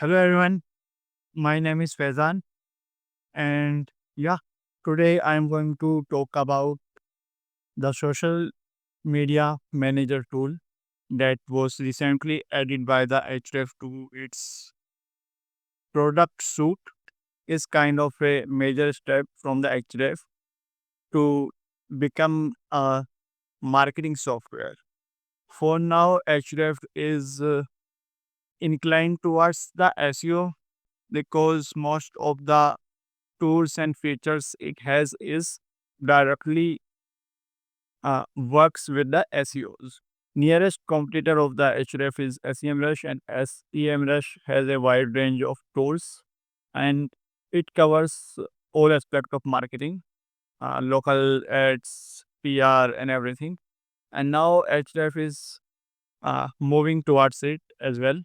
Hello everyone, my name is Faizan and yeah, today I am going to talk about the social media manager tool that was recently added by the Href to its product suite. Is kind of a major step from the Href to become a marketing software. For now, Href is inclined towards the SEO because most of the tools and features it has is directly works with the SEOs. Nearest competitor of the Href is SEMrush, and SEMrush has a wide range of tools and it covers all aspect of marketing, local ads, PR, and everything. And now Href is moving towards it as well.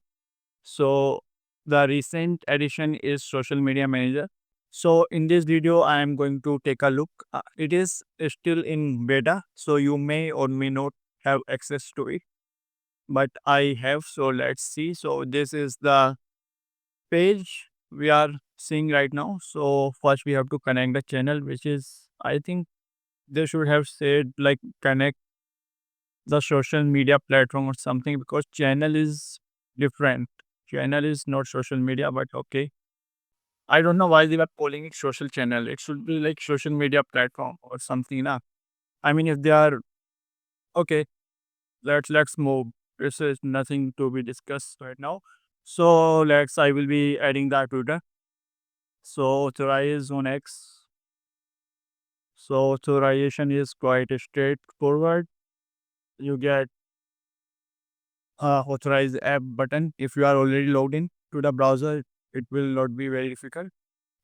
So the recent addition is Social Media Manager. So in this video, I am going to take a look. It is still in beta, so you may or may not have access to it, but I have. So let's see. So this is the page we are seeing right now. So first we have to connect the channel, which is I think they should have said like connect the social media platform or something because channel is different. Channel is not social media, but okay. I don't know why they were calling it social channel. It should be like social media platform or something. Na? I mean, if they are okay, let's move. This is nothing to be discussed right now. So let's. I will be adding that Twitter. So authorize on X. So authorization is quite straightforward. You get authorize app button. If you are already logged in to the browser, it will not be very difficult.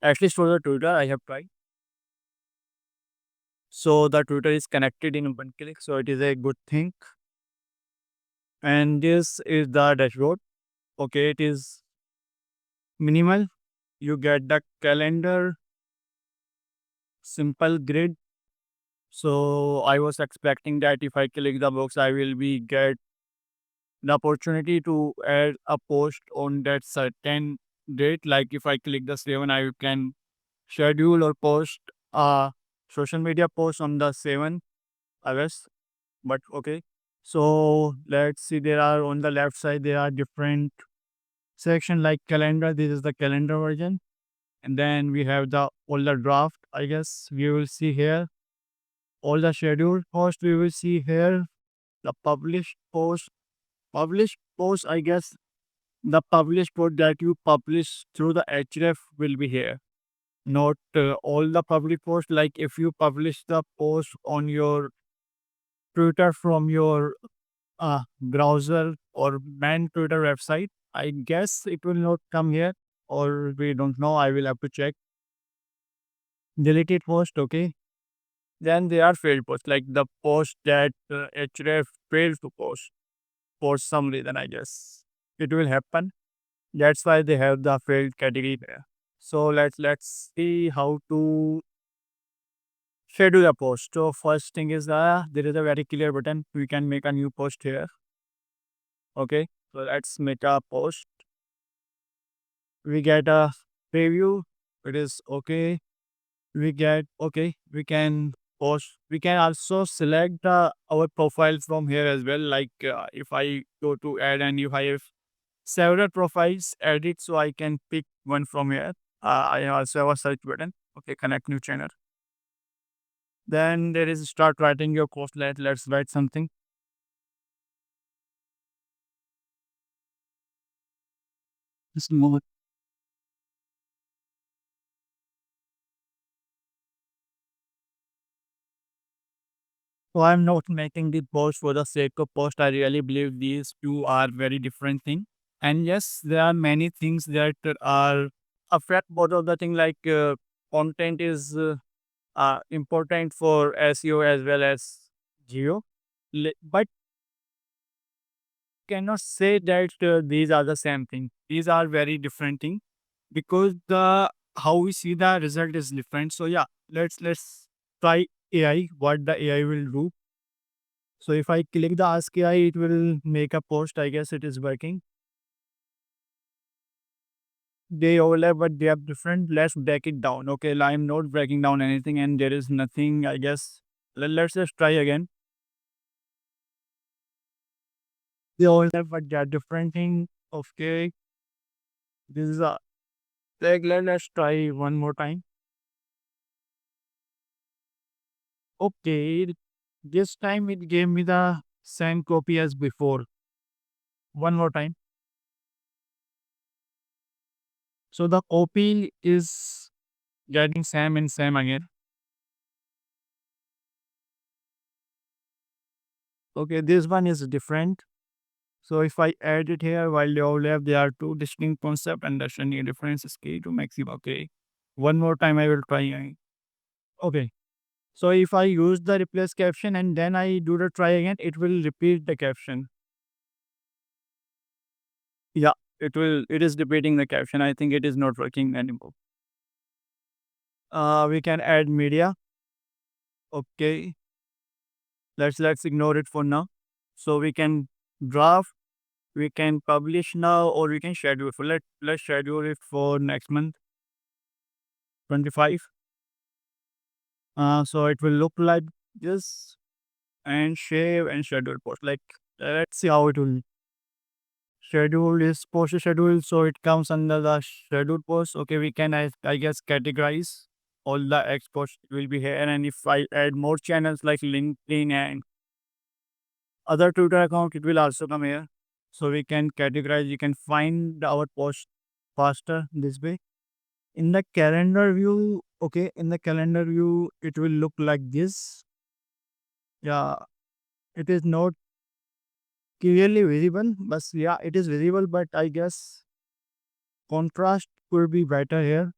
At least for the Twitter, I have tried. So the Twitter is connected in one click. So it is a good thing. And this is the dashboard. Okay, it is minimal. You get the calendar, simple grid. So I was expecting that if I click the box, I will be get the opportunity to add a post on that certain date. Like if I click the 7, I can schedule or post a social media post on the 7 August. But okay. So let's see. There are on the left side there are different section like calendar. This is the calendar version, and then we have the all the draft. I guess we will see here all the scheduled post. We will see here the published post. Published post. I guess the published post that you publish through the href will be here, not all the public posts. Like if you publish the post on your Twitter from your browser or main Twitter website, I guess it will not come here, or we don't know. I will have to check. Deleted post, okay. Then there are failed posts, like the post that href failed to post for some reason. I guess it will happen. That's why they have the failed category there. So let's see how to schedule a post. So first thing is there is a very clear button. We can make a new post here. Okay. So let's make a post. We get a preview. It is okay. We get okay. We can post. We can also select our profile from here as well. Like if I go to add and if I have several profiles, edit, so I can pick one from here. I also have a search button. Okay, connect new channel. Then there is start writing your post. Let's write something. Just move. So I'm not making the post for the sake of post. I really believe these two are very different things. And yes, there are many things that are affect both of the thing. Like content is important for SEO as well as geo. But cannot say that these are the same thing. These are very different thing because the how we see the result is different. So yeah, let's try AI. What the AI will do. So if I click the Ask AI, it will make a post. I guess it is working. they overlap, but they are different. Let's break it down. Okay, I'm not breaking down anything, and there is nothing, I guess. Let's just try again. They overlap, but they are different thing. Okay, this is a let's try one more time. Okay, this time it gave me the same copy as before. One more time. So the copy is getting same and same again. Okay, this one is different. So if I add it here, while they overlap, they are two distinct concepts, understanding a difference is key to maximum. Okay. One more time I will try. Okay. So if I use the replace caption and then I do the try again, it will repeat the caption. Yeah, it is repeating the caption. I think it is not working anymore. We can add media. Okay. Let's ignore it for now. So we can draft, we can publish now, or we can schedule for let's schedule it for next month, 25. So it will look like this, and save and schedule post. Like, let's see how it will. Schedule is post schedule, so it comes under the scheduled post. Okay, we can I guess categorize all the exports will be here, and if I add more channels like LinkedIn and other Twitter account, it will also come here. So we can categorize. You can find our post faster this way. In the calendar view, okay, in the calendar view, it will look like this. Yeah, it is not clearly visible, but yeah, it is visible, but I guess contrast could be better here.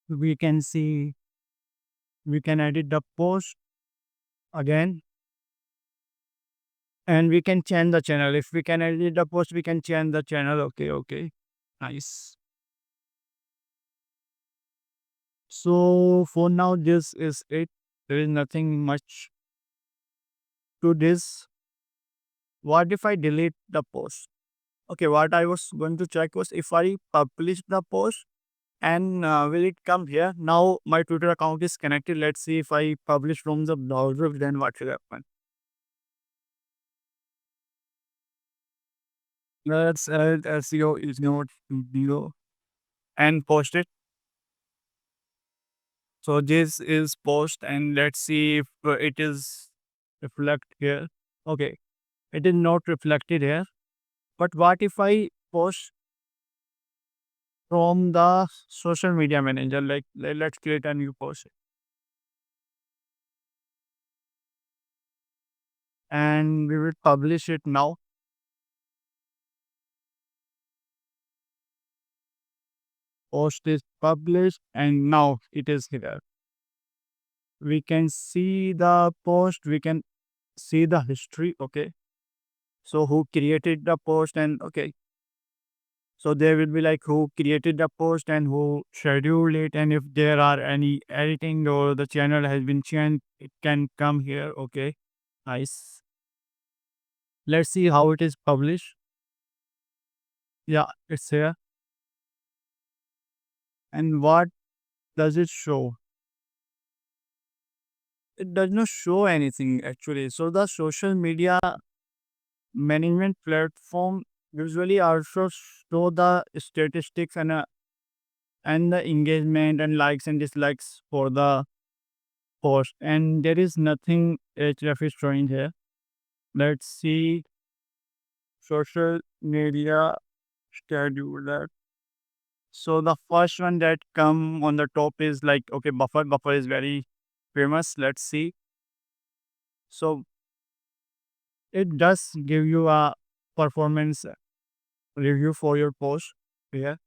We can see, we can edit the post again, and we can change the channel. If we can edit the post, we can change the channel. Okay, okay, nice. So for now, this is it. There is nothing much to this. What if I delete the post? Okay, what I was going to check was if I publish the post, and will it come here? Now my Twitter account is connected. Let's see if I publish from the browser, then what will happen. Let's add SEO is not video and post it. So this is post, and let's see if it is reflect here. Okay, it is not reflected here. But what if I post from the social media manager? Like let's create a new post, and we will publish it now. Post is published, and now it is here. We can see the post, we can see the history. Okay, so who created the post, and okay, so there will be like who created the post and who scheduled it, and if there are any editing or the channel has been changed, it can come here. Okay, nice. Let's see how it is published. Yeah, it's here. And what does it show? It does not show anything actually. So the social media management platform usually also show the statistics and the engagement and likes and dislikes for the post, and there is nothing href is showing here. Let's see social media scheduler. So the first one that come on the top is like, okay, buffer is very famous. Let's see. So it does give you a performance review for your post here.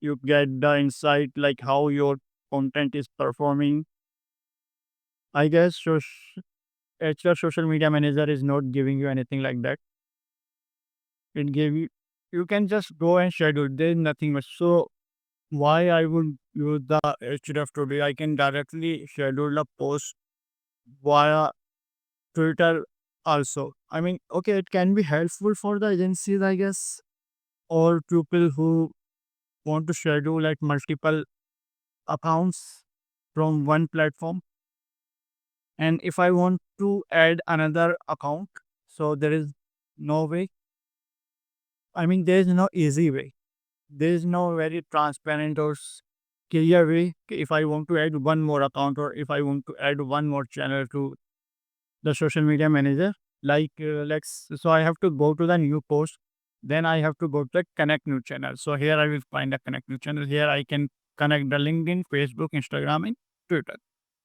You get the insight like how your content is performing. I guess HR social media manager is not giving you anything like that. It gave you, you can just go and schedule. There's nothing much. So why I would use the HRF today? I can directly schedule a post via Twitter also. I mean, okay, it can be helpful for the agencies, I guess, or people who want to schedule like multiple accounts from one platform, and if I want to add another account, so there is no way. I mean, there is no easy way. There is no very transparent or clear way. If I want to add one more account or if I want to add one more channel to the social media manager, like let's, so I have to go to the new post, then I have to go to the connect new channel. So here I will find a connect new channel. Here I can connect the LinkedIn, Facebook, Instagram, and Twitter.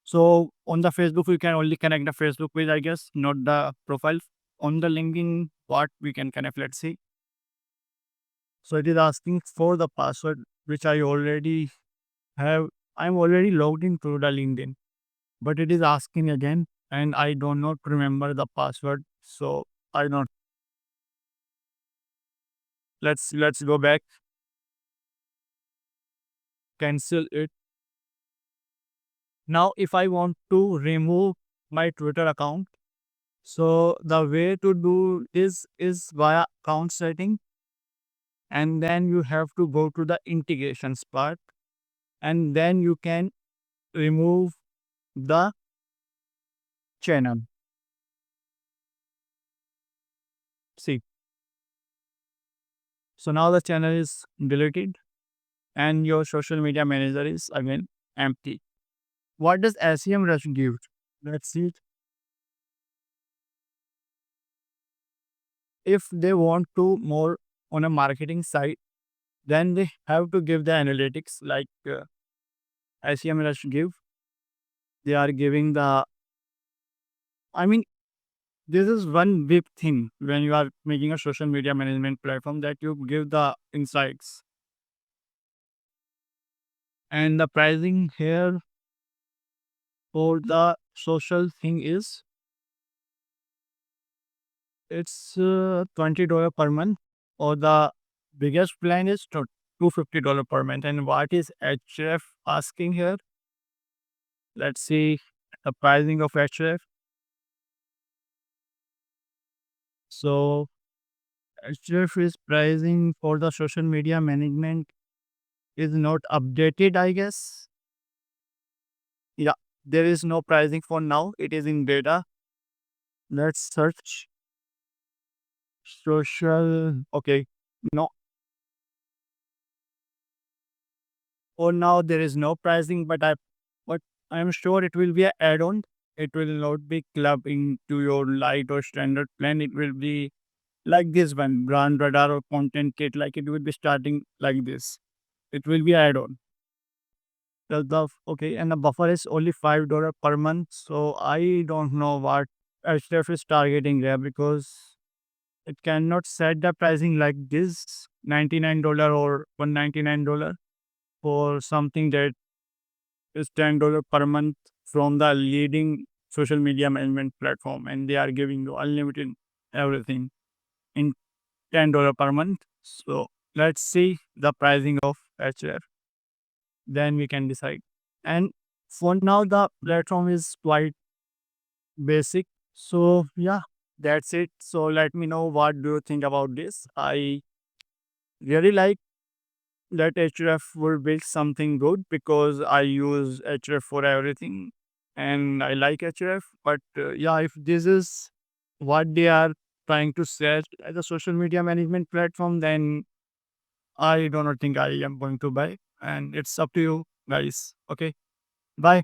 So on the Facebook, we can only connect the Facebook page, I guess, not the profile. On the LinkedIn part, we can connect. Let's see. So it is asking for the password, which I already have. I'm already logged into the LinkedIn, but it is asking again, and I do not remember the password. So I don't. Let's go back. Cancel it. Now, if I want to remove my Twitter account, so the way to do this is via account setting, and then you have to go to the integrations part, and then you can remove the channel. See, so now the channel is deleted and your social media manager is again empty. What does SEM Rush give? Let's see. If they want to more on a marketing side, then they have to give the analytics like SEM Rush give. They are giving the, I mean, this is one big thing when you are making a social media management platform, that you give the insights. And the pricing here for the social thing is, it's $20 per month, or the biggest plan is $250 per month. And what is HF asking here? Let's see the pricing of HF. So HF is pricing for the social media management is not updated, I guess. Yeah, there is no pricing for now. It is in beta. Let's search social. Okay, no. For now, there is no pricing, but I'm sure it will be an add-on. It will not be clubbed into your light or standard plan. It will be like this one, brand radar or content kit. Like it will be starting like this. It will be add-on. Okay, and the buffer is only $5 per month. So I don't know what HDF is targeting there, because it cannot set the pricing like this $99 or $199 for something that is $10 per month from the leading social media management platform, and they are giving you unlimited everything in $10 per month. So let's see the pricing of HF, then we can decide. And for now, the platform is quite basic. So yeah, that's it. So let me know what do you think about this. I really like that HRF will build something good, because I use HRF for everything and I like HRF. But yeah, if this is what they are trying to set as a social media management platform, then I do not think I am going to buy. And it's up to you guys. Okay. Bye.